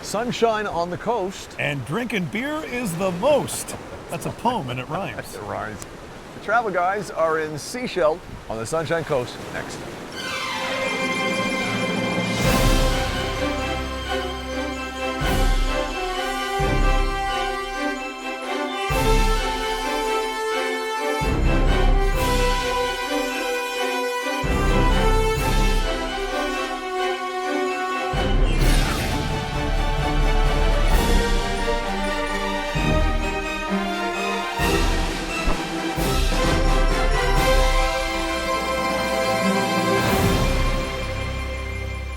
sunshine on the coast. And drinking beer is the most. That's a poem and it rhymes. It rhymes. The Travel Guys are in Sechelt on the Sunshine Coast next.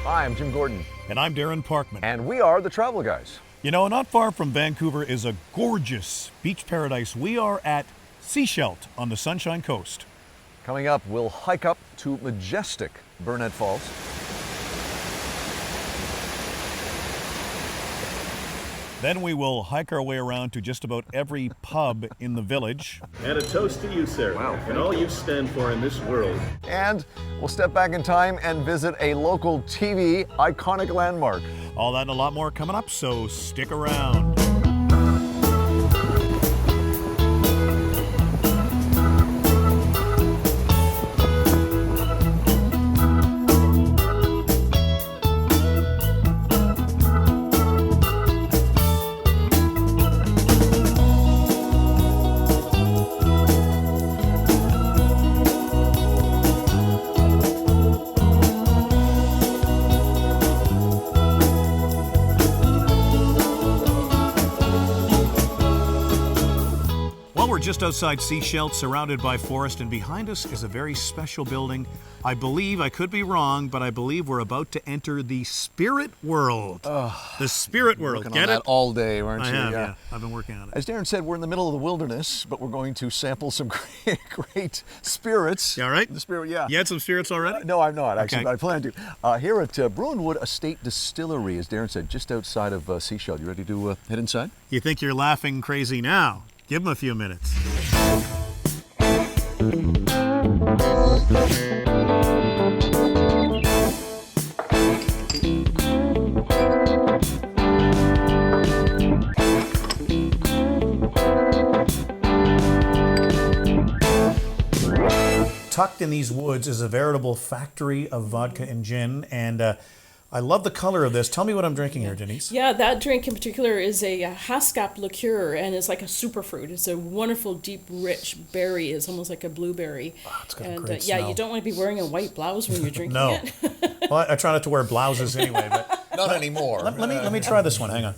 Hi, I'm Jim Gordon. And I'm Darren Parkman. And we are the Travel Guys. You know, not far from Vancouver is a gorgeous beach paradise. We are at Sechelt on the Sunshine Coast. Coming up, we'll hike up to majestic Burnett Falls. Then we will hike our way around to just about every pub in the village. And a toast to you, sir, Wow, and all you stand for in this world. And we'll step back in time and visit a local TV iconic landmark. All that and a lot more coming up, so stick around. We're just outside Sechelt, surrounded by forest, and behind us is a very special building. I believe, I could be wrong, but I believe we're about to enter the spirit world. The spirit world. Working Get on it? that all day, aren't I you? have, yeah. I've been working on it. As Darren said, we're in the middle of the wilderness, but we're going to sample some great spirits. You all right? The spirit, yeah. You had some spirits already? No, I'm not, actually, Okay. but I plan to. Here at Bruinwood Estate Distillery, as Darren said, just outside of Sechelt. You ready to head inside? You think you're laughing crazy now? Give them a few minutes. Tucked in these woods is a veritable factory of vodka and gin, and I love the color of this. Tell me what I'm drinking here, Denise. Yeah, that drink in particular is a Haskap liqueur, and it's like a superfruit. It's a wonderful, deep, rich berry. It's almost like a blueberry. Oh, it's got a And great yeah, smell. you don't want to be wearing a white blouse when you're drinking No. it. Well, I try not to wear blouses anyway, but Not anymore. let me try this one. Hang on.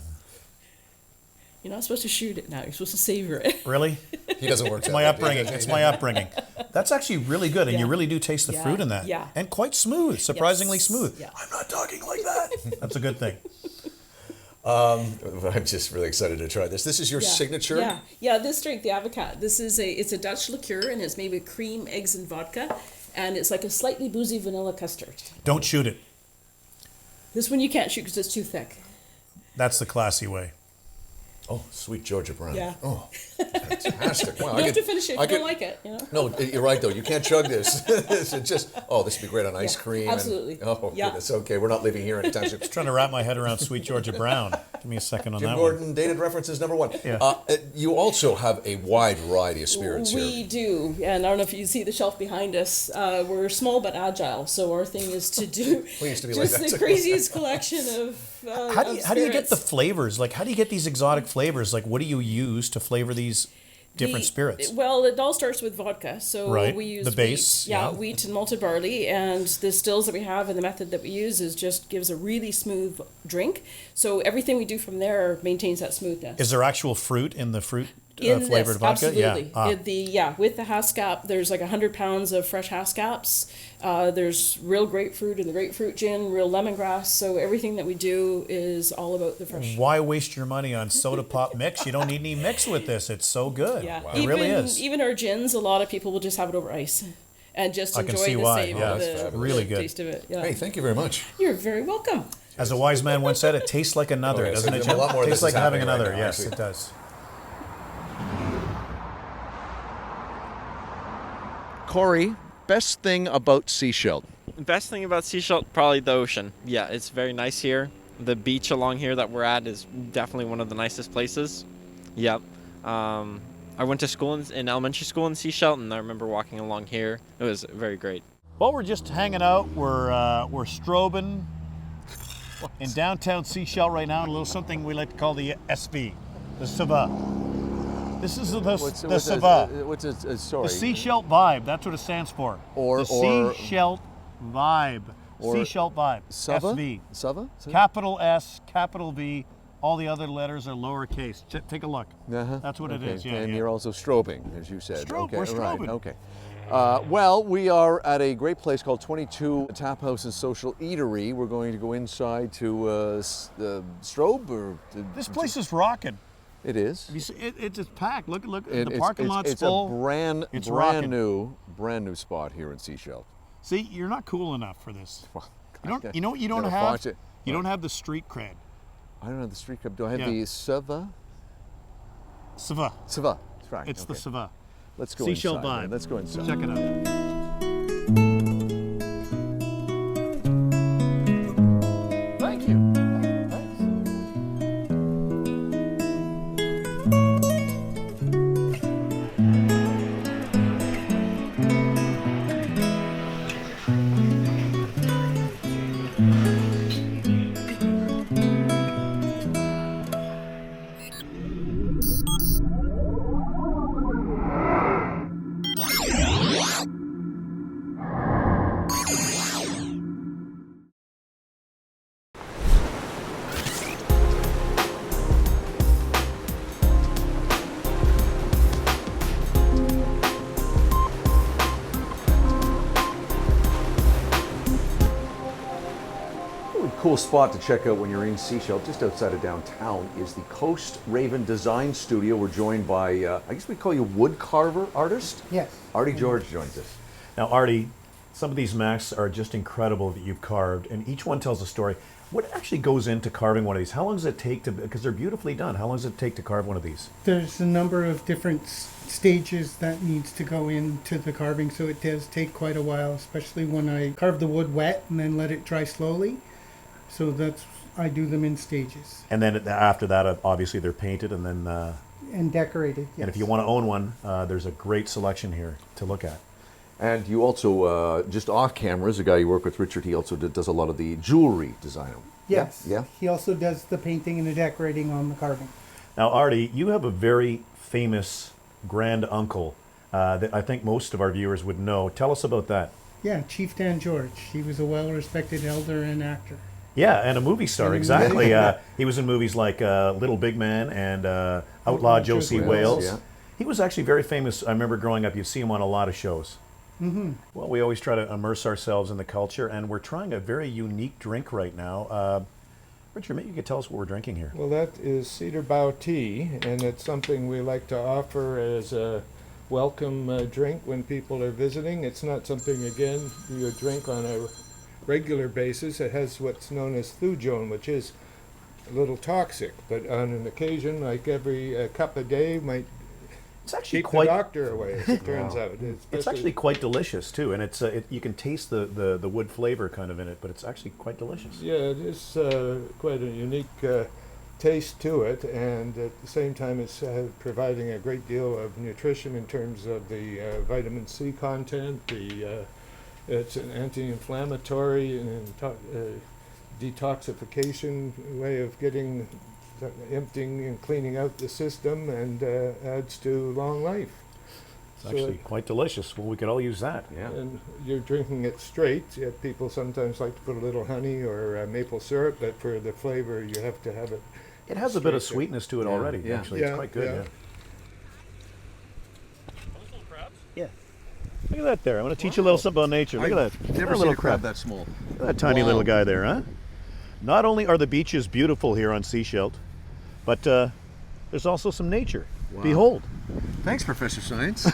You're not supposed to shoot it now. You're supposed to savor it. Really? He doesn't work It's my upbringing. It's my upbringing. That's actually really good, and you Yeah. really do taste the Yeah, fruit in that. yeah. And quite smooth, surprisingly Yes, smooth. yeah. I'm not talking like that. That's a good thing. I'm just really excited to try this. This is your Yeah. signature? Yeah, this drink, the Avocat, it's a Dutch liqueur, and it's made with cream, eggs, and vodka. And it's like a slightly boozy vanilla custard. Don't shoot it. This one you can't shoot because it's too thick. That's the classy way. Oh, sweet Georgia Brown. Yeah. Oh, fantastic. Wow, You have to finish it if you don't like it, you know? No, you're right, though. You can't chug this. It's just, this would be great on ice Yeah, cream. absolutely. Yeah. Goodness. Okay, we're not leaving here anytime soon. Trying to wrap my head around Sweet Georgia Brown. Give me a second on Jim that Gordon, one. dated references number one. Yeah. You also have a wide variety of spirits We here. do, and I don't know if you see the shelf behind us. We're small but agile, so our thing is to do We used to be like just that, the too. craziest collection of How do you get the spirits. flavors? Like, how do you get these exotic flavors? Like, what do you use to flavor these different spirits? Well, it all starts with vodka. So Right, we use the base, wheat, yeah, yeah. wheat and malted barley, and the stills that we have and the method that we use is just gives a really smooth drink. So everything we do from there maintains that smoothness. Is there actual fruit in the fruit In flavored this, vodka? absolutely. Yeah. With the Haskap, there's like 100 pounds of fresh Haskaps. There's real grapefruit in the grapefruit gin, real lemongrass. So everything that we do is all about the fresh. Why waste your money on soda pop mix? You don't need any mix with this. It's so good. Yeah, It really is. Even our gins, a lot of people will just have it over ice and just I can enjoy see the why, same yeah. of That's the, really the good. taste of it. Yeah. Hey, thank you very much. You're very welcome. As a wise man once said, it tastes like another, Okay, so doesn't it, a Jim? lot more of Tastes this like is having happening right another. now, Yes, actually. it does. Corey, best thing about Sechelt? Best thing about Sechelt, probably the ocean. Yeah, it's very nice here. The beach along here that we're at is definitely one of the nicest places. Yep. I went to school in elementary school in Seashell, and I remember walking along here. It was very great. Well, we're just hanging out. We're strobing in downtown Seashell right now, in a little something we like to call the SV, the Sava. This is the Sava. What's it? Sorry. The Seashell Vibe. That's what it stands for. The Seashell Vibe. Seashell Vibe. Sava? SV. Sava? Capital S, capital V. All the other letters are lowercase. Take a look. Uh-huh. That's what it is. Yeah, and yeah. you're also strobing, as you said. We're strobing. Right, okay. Well, we are at a great place called 22 Tap House and Social Eatery. We're going to go inside to strobe. This place is rocking. It is. It's just packed. Look. The parking lot's full. It's a brand new spot here in Seashell. See, you're not cool enough for this. Well, You know what you don't never have? fought it. You don't have the street cred. I don't have the street club. Do I have Yeah. the Sava? Sava. Sava. That's right. It's the okay. Sava. Let's go Seashell inside. Vibe. Man. Let's go inside. Check it out. Thank you. Thanks. Cool spot to check out when you're in Seashell, just outside of downtown, is the Coast Raven Design Studio. We're joined by, I guess we call you wood carver artist? Yes. Artie George joins us. Now, Artie, some of these masks are just incredible that you've carved, and each one tells a story. What actually goes into carving one of these? How long does it take to, because they're beautifully done, how long does it take to carve one of these? There's a number of different stages that needs to go into the carving, so it does take quite a while, especially when I carve the wood wet and then let it dry slowly. So I do them in stages. And then after that, obviously they're painted and then... And decorated, yes. And if you want to own one, there's a great selection here to look at. And you also, just off camera, as a guy you work with, Richard, he also does a lot of the jewelry design. Yes. Yeah? He also does the painting and the decorating on the carving. Now, Artie, you have a very famous grand uncle that I think most of our viewers would know. Tell us about that. Yeah, Chief Dan George. He was a well-respected elder and actor. Yeah, and a movie star, exactly. He was in movies like Little Big Man and Outlaw Josie Wales. Yeah. He was actually very famous. I remember growing up, you'd see him on a lot of shows. Mm-hmm. Well, we always try to immerse ourselves in the culture, and we're trying a very unique drink right now. Richard, maybe you could tell us what we're drinking here. Well, that is cedar bough tea, and it's something we like to offer as a welcome drink when people are visiting. It's not something, again, you would drink on a regular basis. It has what's known as thujone, which is a little toxic, but on an occasion, like every cup a day, might It's actually keep quite... the doctor away, as it turns out. It's actually quite delicious too, and it's you can taste the wood flavor kind of in it, but it's actually quite delicious. Yeah, it is quite a unique taste to it, and at the same time it's providing a great deal of nutrition in terms of the vitamin C content. It's an anti-inflammatory and detoxification way of emptying and cleaning out the system, and adds to long life. It's actually quite delicious. Well, we could all use that. Yeah. And you're drinking it straight. Yet people sometimes like to put a little honey or maple syrup, but for the flavor you have to have it. It has a bit of straight. sweetness to it already. Yeah. Actually, Yeah, it's quite good. yeah. Yeah. Look at that there. I'm going to teach you a little something about nature. Look at that. Never That seen little a crab crab. that small. Look at that tiny little guy there, huh? Not only are the beaches beautiful here on Seashell, but there's also some nature. Wow. Behold. Thanks, Professor Science.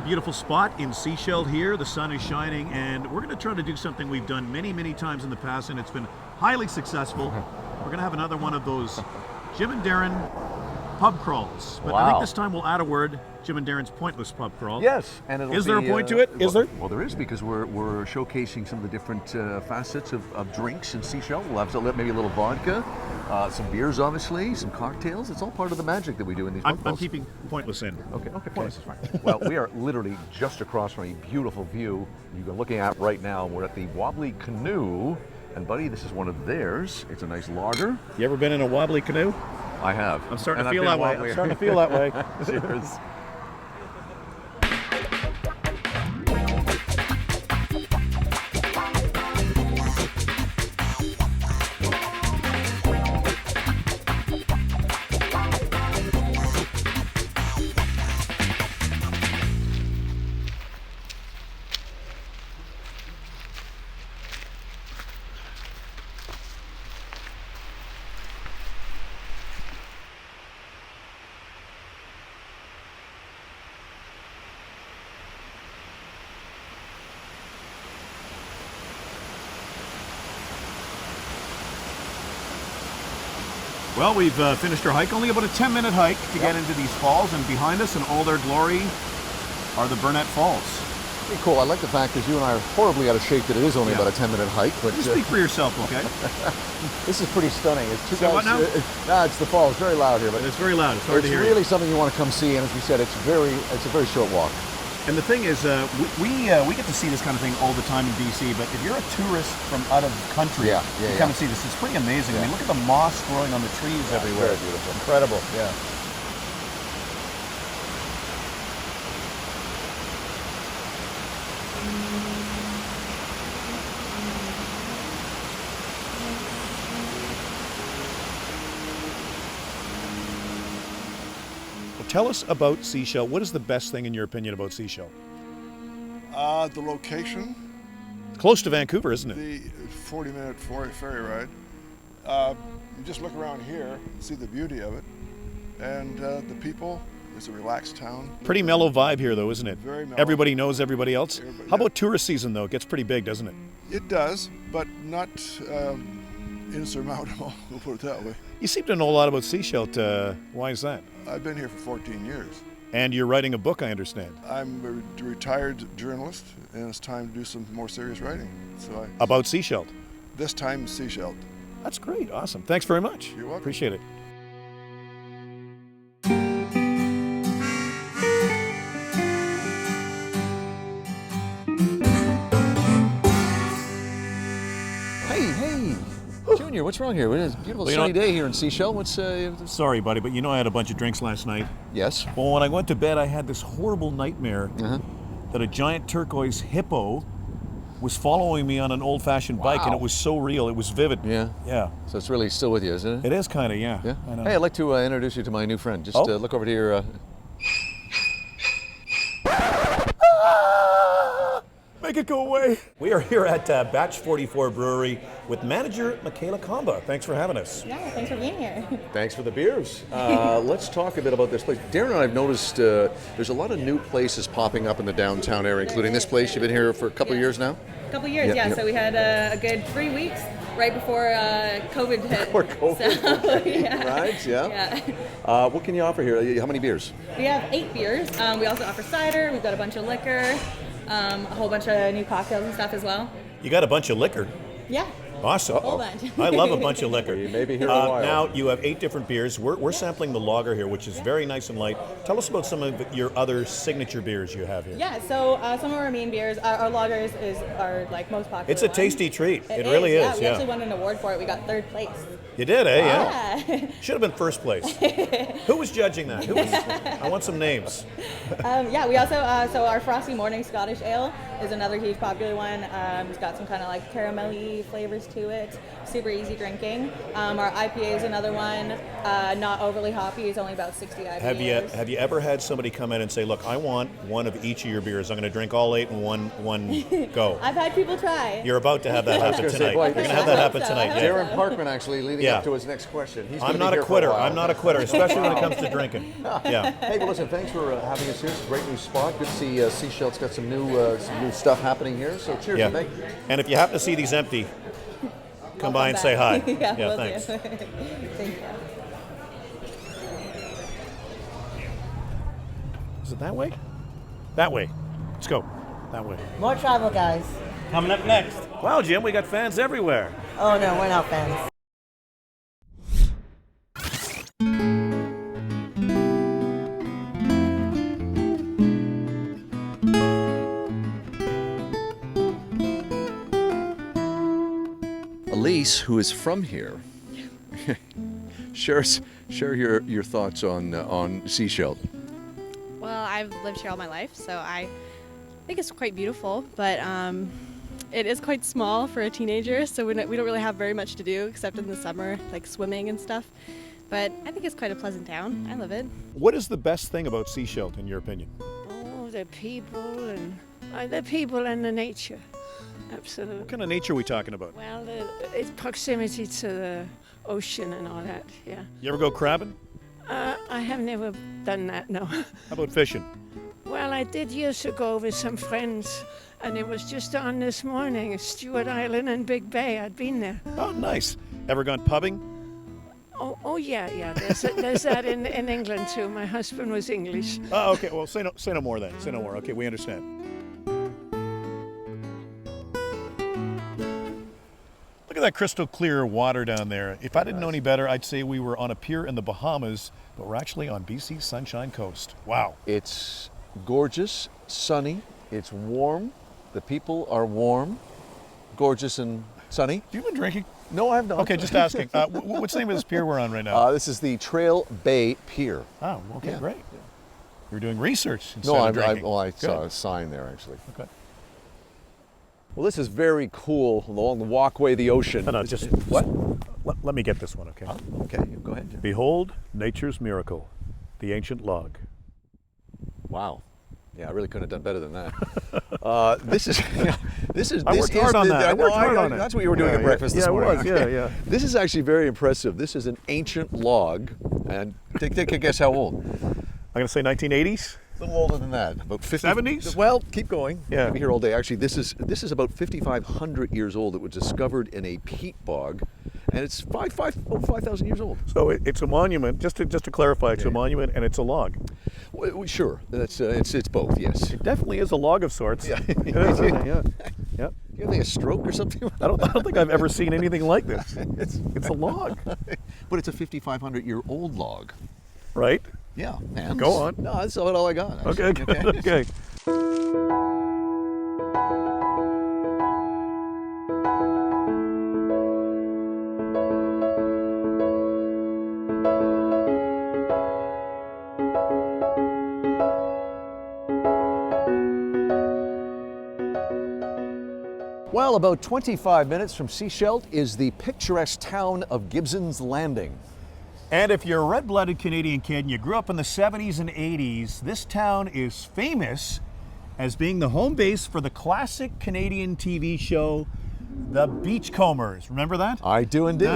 beautiful spot in Seashell here. The sun is shining, and we're going to try to do something we've done many, many times in the past, and it's been highly successful. We're going to have another one of those Jim and Darren pub crawls. But I think this time we'll add a word, Jim and Darren's pointless pub crawl. Yes, and is there a point to it? Is there? Well, there is, because we're showcasing some of the different facets of drinks in Seashell. We'll have maybe a little vodka, some beers, obviously, some cocktails. It's all part of the magic that we do in these pub I'm crawls. keeping pointless in. Okay, pointless is fine. Well, we are literally just across from a beautiful view you're looking at right now. We're at the Wobbly Canoe, and buddy, this is one of theirs. It's a nice lager. You ever been in a wobbly canoe? I have. I'm starting And to feel I've that been way. wobbly. I'm starting to feel that way. Cheers. Well, we've finished our hike. Only about a 10-minute hike to get into these falls, and behind us in all their glory are the Burnett Falls. Pretty cool. I like the fact that you and I are horribly out of shape that it is only about a 10-minute hike. But You speak for yourself, okay? this is pretty stunning. It's two So guys. what now? It's the falls. Very loud here, but It's very loud. It's hard it's to hear really you. something you want to come see. And as we said, it's a very short walk. And the thing is, we get to see this kind of thing all the time in BC, but if you're a tourist from out of country, you come and see this. It's pretty amazing. I mean, look at the moss growing on the trees everywhere. Very beautiful. Incredible. Yeah. Well, tell us about Seashell. What is the best thing, in your opinion, about Seashell? The location, Close to Vancouver, isn't it? the 40-minute ferry ride. You just look around here, see the beauty of it, and the people. It's a relaxed town. Pretty mellow vibe here, though, isn't it? Very mellow. Everybody knows everybody else. Everybody- How about tourist season, though? It gets pretty big, doesn't it? It does, but not insurmountable. We'll put it that way. You seem to know a lot about Seashell. Why is that? I've been here for 14 years. And you're writing a book, I understand. I'm a retired journalist, and it's time to do some more serious writing. So About Seashell. this time, Seashell. That's great. Awesome. Thanks very much. You're welcome. Appreciate it. Hey, Junior, what's wrong here? It's a beautiful Well, sunny day here in Seashell. What's Sorry, buddy, but you know I had a bunch of drinks last night. Yes. Well, when I went to bed, I had this horrible nightmare that a giant turquoise hippo was following me on an old-fashioned bike, and Wow. it was so real. It was vivid. Yeah. Yeah. So it's really still with you, isn't it? It is kind of, yeah. Yeah. I know. Hey, I'd like to introduce you to my new friend. Just Oh. look over to your. Make it go away. We are here at Batch 44 Brewery with manager Michaela Kamba. Thanks for having us. Yeah, thanks for being here. Thanks for the beers. Let's talk a bit about this place. Darren and I have noticed there's a lot of new places popping up in the downtown area, including this place. You've been here for a couple of years now? A couple years, Yeah, yeah. yeah. So we had a good 3 weeks right before COVID hit. Before COVID, So, okay. yeah. Right, yeah. Yeah. What can you offer here? How many beers? We have 8 beers. We also offer cider. We've got a bunch of liquor, a whole bunch of new cocktails and stuff as well. You got a bunch of liquor. Yeah. Awesome. Whole bunch. I love a bunch of liquor. You may be here a while. Now, you have 8 different beers. We're sampling the lager here, which is very nice and light. Tell us about some of your other signature beers you have here. Yeah, so some of our main beers, our lagers is our like most popular. It's a one. tasty treat. It is, really yeah. is, We yeah. actually won an award for it. We got 3rd place. You did, eh? Yeah. Should have been first place. Who was judging that? I want some names. Yeah, we also, so our Frosty Morning Scottish Ale is another huge popular one. It's got some kind of like caramelly flavors to it. Super easy drinking. Our IPA is another one. Not overly hoppy. It's only about 60 IPAs. Have you ever had somebody come in and say, look, I want one of each of your beers. I'm going to drink all 8 in one go. I've had people try. You're about to have that happen tonight. boy, You're going to have that happen tonight. Yeah. Darren Parkman actually leading up to his next question. He's I'm gonna not be a here for quitter. while. I'm not a quitter, especially when it comes to drinking. Yeah. Hey, well, listen, thanks for having us here. It's a great new spot. Good to see Seashell's got some new stuff happening here. So cheers Yeah. and thank you. And if you happen to see these empty, come by and say hi. Yeah, will thanks. do. Thank you. Is it that way? That way. Let's go. That way. More travel, guys. Coming up next. Wow, Jim, we got fans everywhere. Oh no, we're not fans. Elise, who is from here, share your thoughts on Seashell. Well, I've lived here all my life, so I think it's quite beautiful, but it is quite small for a teenager, so we don't really have very much to do except in the summer, like swimming and stuff. But I think it's quite a pleasant town. I love it. What is the best thing about Seashell, in your opinion? Oh, the people and the nature. Absolutely. What kind of nature are we talking about? Well, it's proximity to the ocean and all that, yeah. You ever go crabbing? I have never done that, no. How about fishing? Well, I did years ago with some friends, and it was just on this morning, Stewart Island and Big Bay. I'd been there. Oh, nice. Ever gone pubbing? Oh yeah. There's that in England too. My husband was English. Oh, okay. Well, say no more then. Say no more. Okay, we understand. Look at that crystal clear water down there. If I didn't know any better, I'd say we were on a pier in the Bahamas, but we're actually on BC's Sunshine Coast. Wow. It's gorgeous, sunny, it's warm, the people are warm, gorgeous and sunny. Have you been drinking? No, I have not. Okay, just asking. What's the name of this pier we're on right now? This is the Trail Bay Pier. Oh, okay, Yeah. great. You're doing research instead No, of drinking. I saw Good. a sign there actually. Okay. Well, this is very cool along the walkway, the ocean. No, just what? Let me get this one, okay? Okay, go ahead. Jim. Behold nature's miracle, the ancient log. Wow. Yeah, I really couldn't have done better than that. This is. I worked hard on that. I worked hard on it. That's what you were doing at breakfast this morning. Yeah, it was. Yeah. This is actually very impressive. This is an ancient log, and take a guess how old. I'm going to say 1980s. A little older than that, about 50. 70s? Well, keep going. Yeah. We'll be here all day. Actually, this is about 5,500 years old. It was discovered in a peat bog, and it's over 5,000 years old. So it's a monument. Just to clarify, it's a monument and it's a log. Well, sure, that's it's both. Yes. It definitely is a log of sorts. Yeah. It is, isn't it? Yeah. Yeah. Do you have a stroke or something? I don't think I've ever seen anything like this. It's a log, but it's a 5,500-year-old log. right? Yeah, man. Go on. No, that's all I got. Okay. Actually. Good. Okay. Well, about 25 minutes from Seashell is the picturesque town of Gibson's Landing. And if you're a red-blooded Canadian kid and you grew up in the 70s and 80s, this town is famous as being the home base for the classic Canadian TV show, The Beachcombers. Remember that? I do indeed.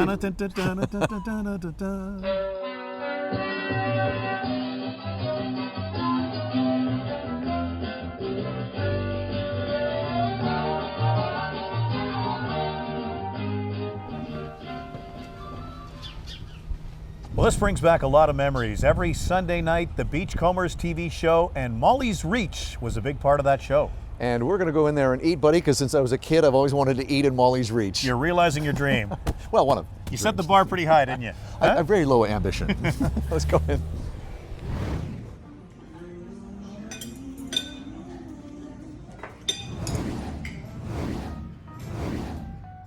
Well, this brings back a lot of memories. Every Sunday night, the Beachcombers TV show and Molly's Reach was a big part of that show. And we're going to go in there and eat, buddy, because since I was a kid, I've always wanted to eat in Molly's Reach. You're realizing your dream. Well, one of You set the bar pretty high, didn't you? I have very low ambition. Let's go in.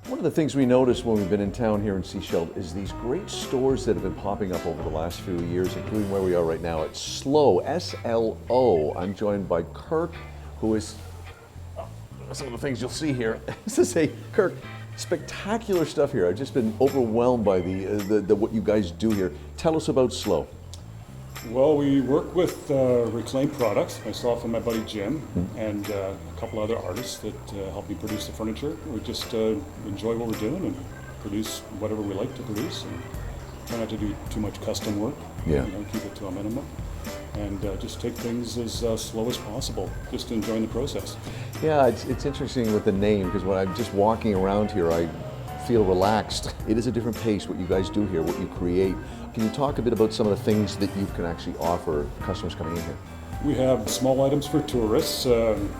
One of the things we noticed when we've been in town here in Seashell is these great stores that have been popping up over the last few years, including where we are right now at SLO, S-L-O. I'm joined by Kirk, who is some of the things you'll see here. This is Kirk, Spectacular stuff here. I've just been overwhelmed by the what you guys do here. Tell us about Slow. Well, we work with reclaimed products, myself and my buddy Jim, and a couple other artists that help me produce the furniture. We just enjoy what we're doing and produce whatever we like to produce, and try not to do too much custom work. Yeah. You know, keep it to a minimum, and just take things as slow as possible, just enjoying the process. Yeah, it's interesting with the name, because when I'm just walking around here, I feel relaxed. It is a different pace, what you guys do here, what you create. Can you talk a bit about some of the things that you can actually offer customers coming in here? We have small items for tourists,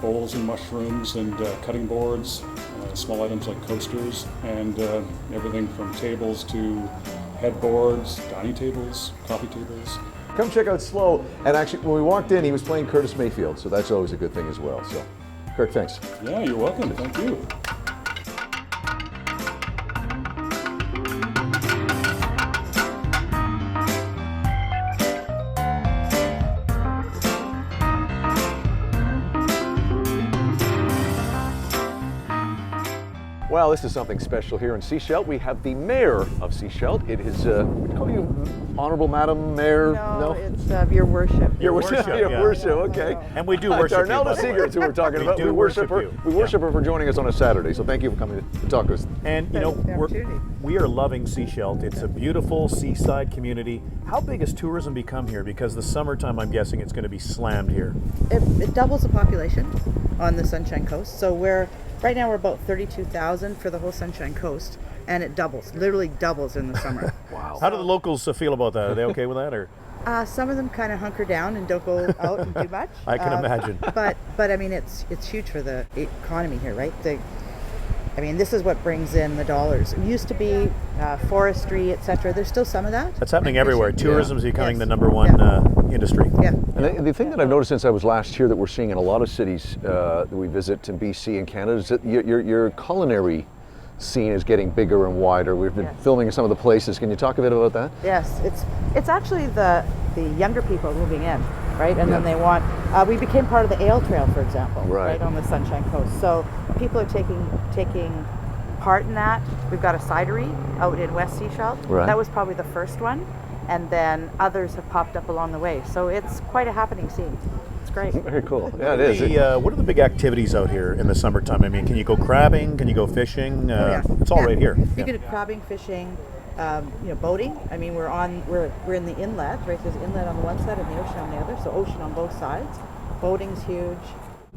bowls and mushrooms and cutting boards, small items like coasters, and everything from tables to headboards, dining tables, coffee tables. Come check out Slow. And actually, when we walked in, he was playing Curtis Mayfield, so that's always a good thing as well. So, Kirk, thanks. Yeah, you're welcome. Thank you. Well, this is something special here in Sechelt. We have the mayor of Sechelt. It is, we call you Honorable Madam Mayor? No, it's Your Worship. Your Worship, Your Worship, okay. And we do worship you, Darnella by the way. Seegerts, who we're talking about. We worship her. We worship her for joining us on a Saturday. So thank you for coming to talk to us. And you know, we are loving Sechelt. It's a beautiful seaside community. How big has tourism become here? Because the summertime, I'm guessing it's going to be slammed here. It doubles the population on the Sunshine Coast. So right now we're about 32,000 for the whole Sunshine Coast, and it doubles, literally doubles in the summer. Wow. How do the locals feel about that? Are they okay with that, or? Some of them kind of hunker down and don't go out and do much. I can imagine. But I mean, it's huge for the economy here, right? I mean, this is what brings in the dollars. It used to be forestry, etc. There's still some of that. That's happening everywhere. Tourism is becoming the number one industry. Yeah. And the thing that I've noticed since I was last here that we're seeing in a lot of cities that we visit in BC and Canada is that your culinary scene is getting bigger and wider. We've been filming in some of the places. Can you talk a bit about that? Yes, it's actually the younger people moving in, right? And then they want. We became part of the Ale Trail, for example, right on the Sunshine Coast. So people are taking part in that. We've got a cidery out in West Sechelt. Right. That was probably the first one, and then others have popped up along the way. So it's quite a happening scene. It's great. Very cool. Yeah, it is. What are the big activities out here in the summertime? I mean, can you go crabbing? Can you go fishing? It's all right here. You can do crabbing, fishing, boating. I mean, we're in the inlet, right? There's inlet on the one side and the ocean on the other. So ocean on both sides. Boating's huge.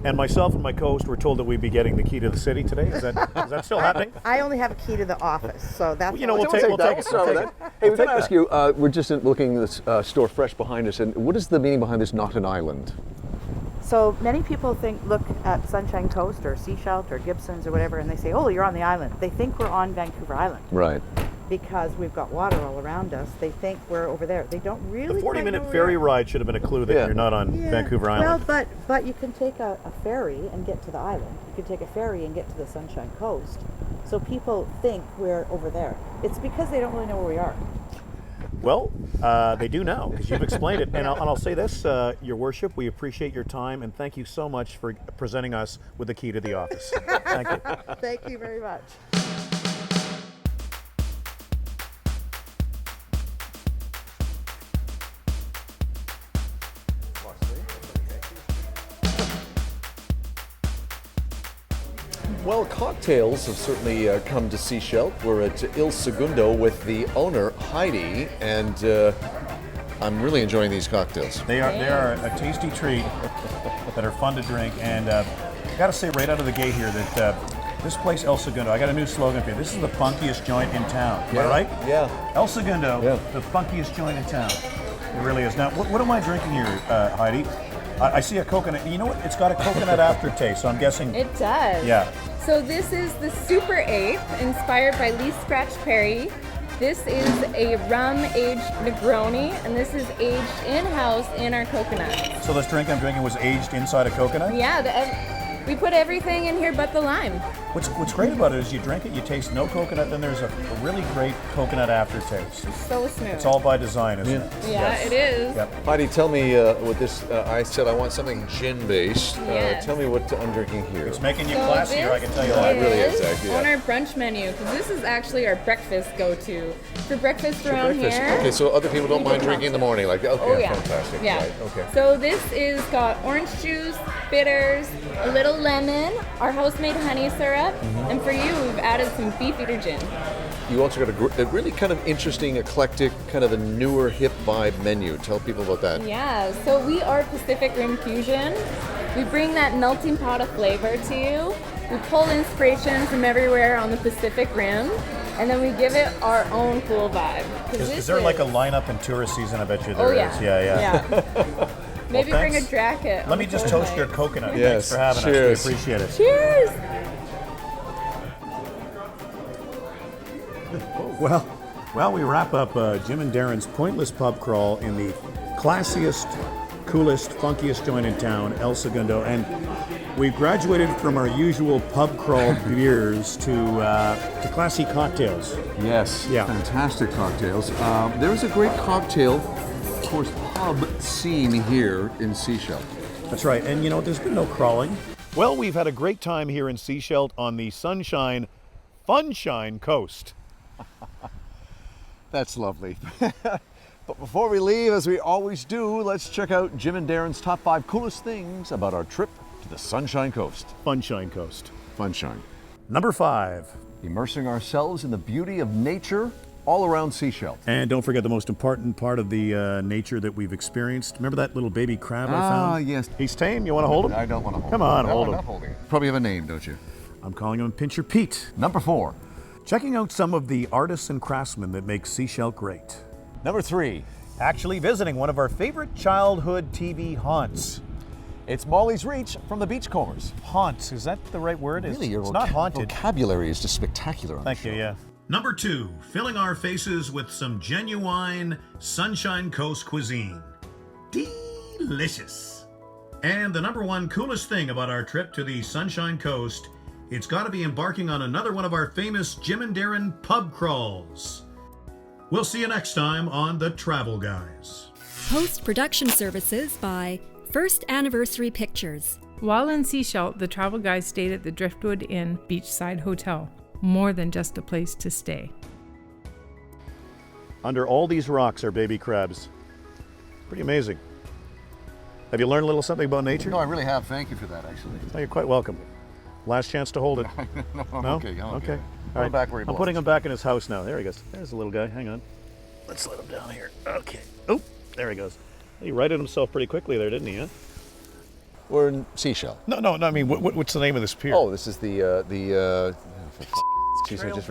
And myself and my co-host were told that we'd be getting the key to the city today. Is that still happening? I only have a key to the office, so that's. We'll take it. Hey, we're going to ask you. We're just looking at this store fresh behind us, and what is the meaning behind this? Not an island. So many people look at Sunshine Coast or Sechelt or Gibsons or whatever, and they say, "Oh, you're on the island." They think we're on Vancouver Island. Right. Because we've got water all around us, they think we're over there. They don't really. The 40-minute ferry ride should have been a clue that you're not on Vancouver Island. Well, but you can take a ferry and get to the island. You can take a ferry and get to the Sunshine Coast. So people think we're over there. It's because they don't really know where we are. Well, they do now, because you've explained it. And I'll say this, Your Worship, we appreciate your time, and thank you so much for presenting us with the key to the office. Thank you. Thank you very much. Well, cocktails have certainly come to Sechelt. We're at Il Segundo with the owner, Heidi, and I'm really enjoying these cocktails. They are a tasty treat that are fun to drink, and I got to say right out of the gate here that this place, El Segundo, I got a new slogan for you. This is the funkiest joint in town. Am I right? Yeah. El Segundo, the funkiest joint in town. It really is. Now, what am I drinking here, Heidi? I see a coconut. You know what? It's got a coconut aftertaste, so I'm guessing. It does. Yeah. So this is the Super Ape, inspired by Lee Scratch Perry. This is a rum-aged Negroni, and this is aged in-house in our coconut. So this drink I'm drinking was aged inside a coconut? Yeah, We put everything in here but the lime. What's great about it is you drink it, you taste no coconut, then there's a really great coconut aftertaste. So smooth. It's all by design, isn't it? Yeah, it is. Yep. Heidi, tell me what this, I said I want something gin-based. Yes. Tell me what I'm drinking here. It's making you So classier, I this can tell you that. It really is, actually. on Yeah. our brunch menu, because this is actually our breakfast go-to. For breakfast around Breakfast. here. Okay, so other people don't mind drinking in the morning. Like, okay, Oh yeah. fantastic. Yeah. Right, okay. So this is got orange juice, bitters, a little lemon, our house-made honey syrup, and for you, we've added some Beefeater gin. You also got a really kind of interesting, eclectic, kind of a newer, hip vibe menu. Tell people about that. Yeah. So we are Pacific Rim Fusion. We bring that melting pot of flavor to you. We pull inspiration from everywhere on the Pacific Rim, and then we give it our own cool vibe. 'Cause Is this there like a lineup in tourist season? I bet you there Oh is. yeah. Yeah. Maybe Well, bring a thanks. jacket. Let me just toast your coconut. Yes, Thanks for having cheers. us. We appreciate it. Cheers! Well, we wrap up Jim and Darren's pointless pub crawl in the classiest, coolest, funkiest joint in town, El Segundo, and we've graduated from our usual pub crawl beers to classy cocktails. Yes. Yeah. Fantastic cocktails. There's a great cocktail, of course, pub scene here in Seashell. That's right, and you know, there's been no crawling. Well, we've had a great time here in Seashell on the Sunshine, Funshine Coast. That's lovely. But before we leave, as we always do, let's check out Jim and Darren's top 5 coolest things about our trip to the Sunshine Coast. Funshine Coast. Funshine. Number 5. Immersing ourselves in the beauty of nature all around Seashell. And don't forget the most important part of the nature that we've experienced. Remember that little baby crab I found? Ah, yes. He's tame. You want to hold him? I don't want to hold Come him. on, No, hold I'm him. not holding him. Probably have a name, don't you? I'm calling him Pincher Pete. Number 4. Checking out some of the artists and craftsmen that make Seashell great. Number 3. Actually visiting one of our favorite childhood TV haunts. It's Molly's Reach from the Beachcombers. Haunts, is that the right word? Really, your it's not haunted. vocabulary is just spectacular on Thank the you, show. yeah. Number 2, filling our faces with some genuine Sunshine Coast cuisine. Delicious. And the number 1 coolest thing about our trip to the Sunshine Coast, it's got to be embarking on another one of our famous Jim and Darren pub crawls. We'll see you next time on The Travel Guys. Post-production services by First Anniversary Pictures. While in Seashell, the Travel Guys stayed at the Driftwood Inn Beachside Hotel. More than just a place to stay. Under all these rocks are baby crabs. Pretty amazing. Have you learned a little something about nature? No, I really have. Thank you for that, actually. Oh, you're quite welcome. Last chance to hold it. No, I'm No? okay. I'm okay. Okay. Put him back where he I'm belongs. putting him back in his house now. There he goes. There's the little guy. Hang on. Let's let him down here. Okay. Oh, there he goes. He righted himself pretty quickly there, didn't he? Huh? We're in Seashell. No. I mean, what's the name of this pier? Oh, this is the. Jeez, I just